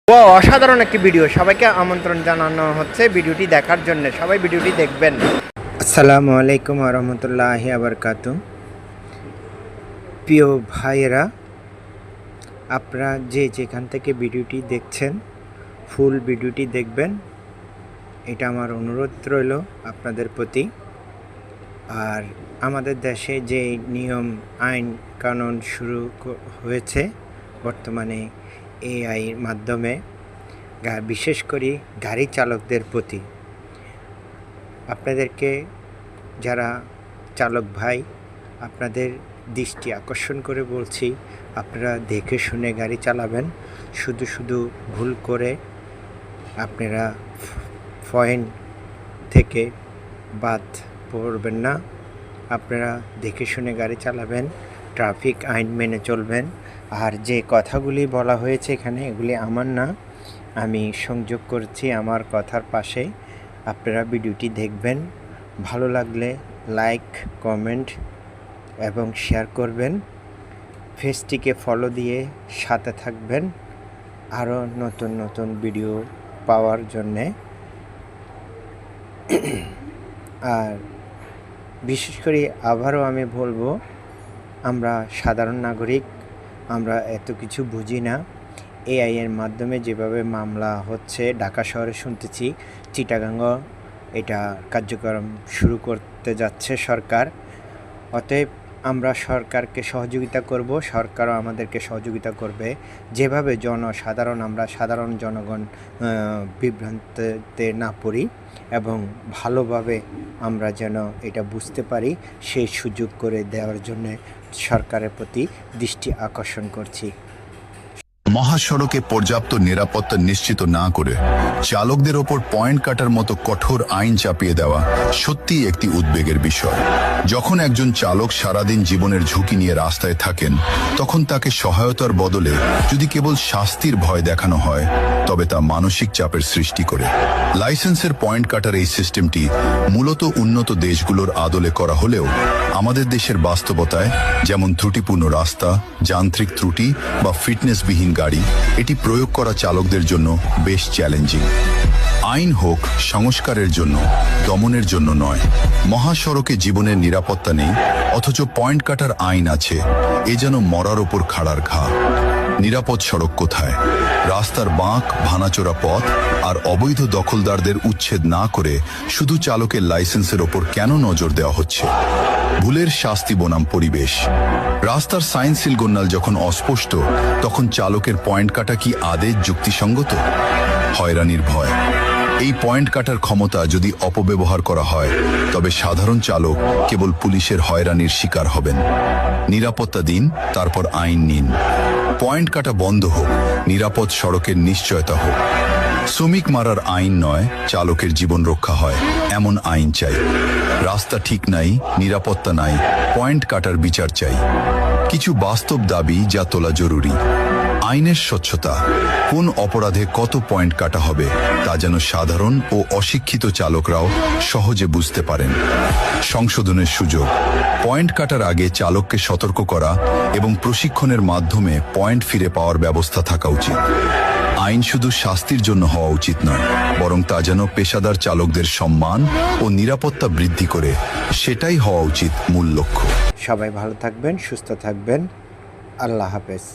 অসাধারণ একটি ভিডিও, সবাইকে আমন্ত্রণ জানানো হচ্ছে ভিডিওটি দেখার জন্য। সবাই ভিডিওটি দেখবেন। আসসালামু আলাইকুম ওয়া রাহমাতুল্লাহি ওয়া বারাকাতুহু। প্রিয় ভাইয়েরা, আপনারা যে যেখান থেকে ভিডিওটি দেখছেন ফুল ভিডিওটি দেখবেন, এটা আমার অনুরোধ রইল আপনাদের প্রতি। আর আমাদের দেশে যে নিয়ম আইন কানুন শুরু হয়েছে বর্তমানে এআইয়ের মাধ্যমে, বিশেষ করে গাড়ি চালকদের প্রতি আপনাদেরকে, যারা চালক ভাই, আপনাদের দৃষ্টি আকর্ষণ করে বলছি, আপনারা দেখে শুনে গাড়ি চালাবেন। শুধু ভুল করে আপনারা পয়েন্ট থেকে বাদ পড়বেন না। আপনারা দেখে শুনে গাড়ি চালাবেন, ট্রাফিক আইন মেনে চলবেন। আর যে কথাগুলি বলা হয়েছে এখানে, এগুলি আমার না, আমি সংযোগ করছি আমার কথার পাশে। আপনারা ভিডিওটি দেখবেন, ভালো লাগলে লাইক, কমেন্ট এবং শেয়ার করবেন। পেজটিকে ফলো দিয়ে সাথে থাকবেন আরও নতুন ভিডিও পাওয়ার জন্যে। আর বিশেষ করে আবারও আমি বলবো, আমরা সাধারণ নাগরিক, আমরা এত কিছু বুঝি না। এআইয়ের মাধ্যমে যেভাবে মামলা হচ্ছে, ঢাকা শহরে শুনতেছি, চিটাগাঙ্গ এটা কার্যক্রম শুরু করতে যাচ্ছে সরকার। অতএব আমরা সরকারকে সহযোগিতা করব, সরকারও আমাদেরকে সহযোগিতা করবে। যেভাবে আমরা সাধারণ জনগণ বিভ্রান্তিতে না পড়ি এবং ভালোভাবে আমরা যেন এটা বুঝতে পারি, সেই সুযোগ করে দেওয়ার জন্য সরকারের প্রতি দৃষ্টি আকর্ষণ করছি। মহাসড়কে পর্যাপ্ত নিরাপত্তা নিশ্চিত না করে চালকদের ওপর পয়েন্ট কাটার মতো কঠোর আইন চাপিয়ে দেওয়া সত্যিই একটি উদ্বেগের বিষয়। যখন একজন চালক সারাদিন জীবনের ঝুঁকি নিয়ে রাস্তায় থাকেন, তখন তাকে সহায়তার বদলে যদি কেবল শাস্তির ভয় দেখানো হয়, তবে তা মানসিক চাপের সৃষ্টি করে। লাইসেন্সের পয়েন্ট কাটার এই সিস্টেমটি মূলত উন্নত দেশগুলোর আদলে করা হলেও আমাদের দেশের বাস্তবতায়, যেমন ত্রুটিপূর্ণ রাস্তা, যান্ত্রিক ত্রুটি বা ফিটনেসবিহীন গাড়ি, এটি প্রয়োগ করা চালকদের জন্য বেশ চ্যালেঞ্জিং। আইন হোক সংস্কারের জন্য, দমনের জন্য নয়। মহাসড়কে জীবনের নিরাপত্তা নেই, অথচ পয়েন্ট কাটার আইন আছে, এ যেন মরার ওপর খাড়ার ঘা। নিরাপদ সড়ক কোথায়? রাস্তার বাঁক, ভাঙাচোরা পথ আর অবৈধ দখলদারদের উচ্ছেদ না করে শুধু চালকের লাইসেন্সের ওপর কেন নজর দেওয়া হচ্ছে? ভুলের শাস্তি বনাম পরিবেশ। রাস্তার সাইন সিলগোন্নাল যখন অস্পষ্ট, তখন চালকের পয়েন্ট কাটা কি আদেশ যুক্তিসঙ্গত? হয়রানির ভয়। এই পয়েন্ট কাটার ক্ষমতা যদি অপব্যবহার করা হয়, তবে সাধারণ চালক কেবল পুলিশের হয়রানির শিকার হবেন। নিরাপত্তা দিন, তারপর আইন নিন। পয়েন্ট কাটা বন্ধ হোক, নিরাপদ সড়কের নিশ্চয়তা হোক। শ্রমিক মারার আইন নয়, চালকের জীবন রক্ষা হয় এমন আইন চাই। রাস্তা ঠিক নাই, নিরাপত্তা নাই, পয়েন্ট কাটার বিচার চাই। কিছু বাস্তব দাবি যা তোলা জরুরি। আইনের স্বচ্ছতা। কোন অপরাধে কত পয়েন্ট কাটা হবে তা যেন সাধারণ ও অশিক্ষিত চালকরাও সহজে বুঝতে পারেন। সংশোধনের সুযোগ। পয়েন্ট কাটার আগে চালককে সতর্ক করা এবং প্রশিক্ষণের মাধ্যমে পয়েন্ট ফিরে পাওয়ার ব্যবস্থা থাকা উচিত। আইন শুধু শাস্তির জন্য হওয়া উচিত নয়, বরং তা যেন পেশাদার চালকদের সম্মান ও নিরাপত্তা বৃদ্ধি করে, সেটাই হওয়া উচিত মূল লক্ষ্য। সবাই ভালো থাকবেন, সুস্থ থাকবেন। আল্লাহ হাফেজ।